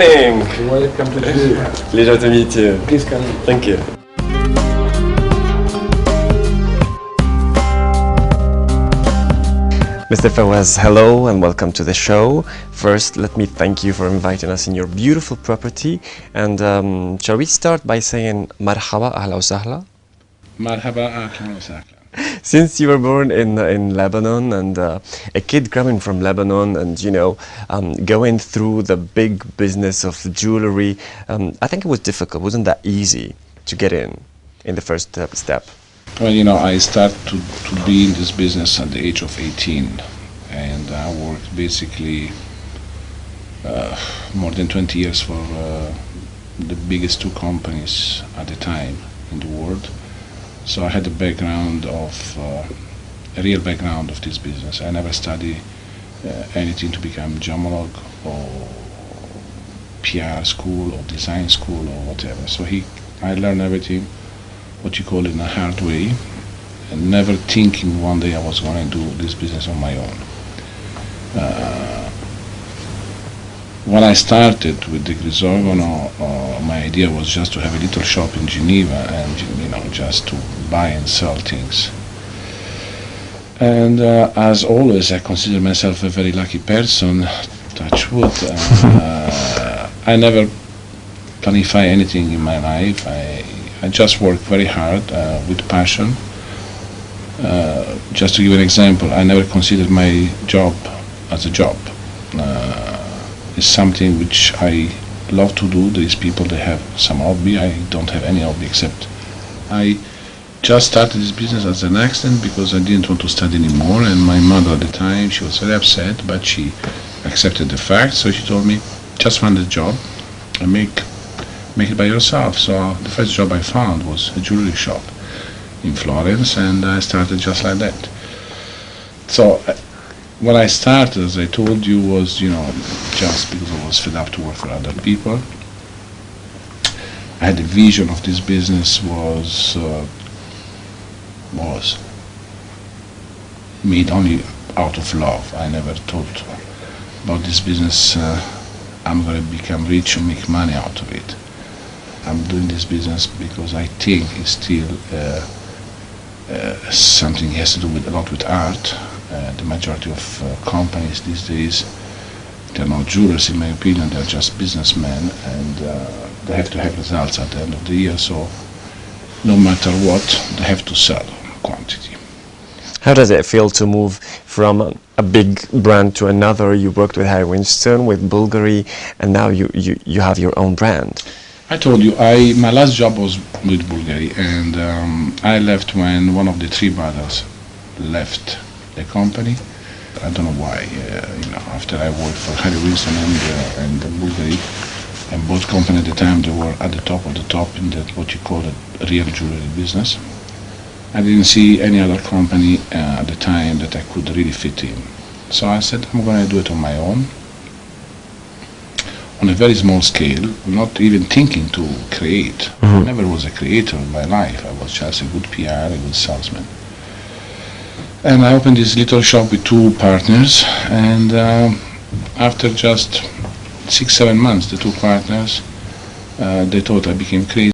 morning. Welcome to Geneva. Pleasure to meet you. Please come in. Thank you. Mr. Fawaz, hello and welcome to the show. First, let me thank you for inviting us in your beautiful property. And shall we start by saying marhaba, ahla wa sahla? Marhaba, ahlan wa sahlan. Since you were born in Lebanon and a kid coming from Lebanon and, you know, going through the big business of jewelry, I think it was difficult. Wasn't that easy to get in the first step? Well, you know, I started to be in this business at the age of 18, and I worked basically more than 20 years for the biggest two companies at the time in the world. So I had a background of a real background of this business. I never studied anything to become gemolog or PR school or design school or whatever. So I learned everything, what you call, in a hard way, and never thinking one day I was going to do this business on my own. When I started with the Grisogono, my idea was just to have a little shop in Geneva and, you know, just to buy and sell things. And as always, I consider myself a very lucky person, touch wood. I never planify anything in my life. I just work very hard with passion. Just to give an example, I never considered my job as a job. It's something which I love to do. There is people that have some hobby. I don't have any hobby except I just started this business as an accident because I didn't want to study anymore, and my mother at the time, she was very upset, but she accepted the fact. So she told me, just find a job and make it by yourself. So the first job I found was a jewelry shop in Florence, and I started just like that. So when I started, as I told you, was, you know, just because I was fed up to work for other people. I had a vision of this business was made only out of love. I never thought about this business, I'm going to become rich and make money out of it. I'm doing this business because I think it's still something has to do with a lot with art. The majority of companies these days, they're not jewelers in my opinion, they're just businessmen, and they have to have results at the end of the year, so no matter what, they have to sell quantity. How does it feel to move from a big brand to another? You worked with Harry Winston, with Bulgari, and now you have your own brand. I told you, my last job was with Bulgari, and I left when one of the three brothers left the company. I don't know why. You know, after I worked for Harry Winston and Bulgari, and both companies at the time, they were at the top of the top in that what you call a real jewelry business. I didn't see any other company at the time that I could really fit in. So I said, I'm going to do it on my own, on a very small scale, not even thinking to create. I never was a creator in my life. I was just a good PR, a good salesman. And I opened this little shop with two partners, and after just 6-7 months, the two partners, they thought I became crazy.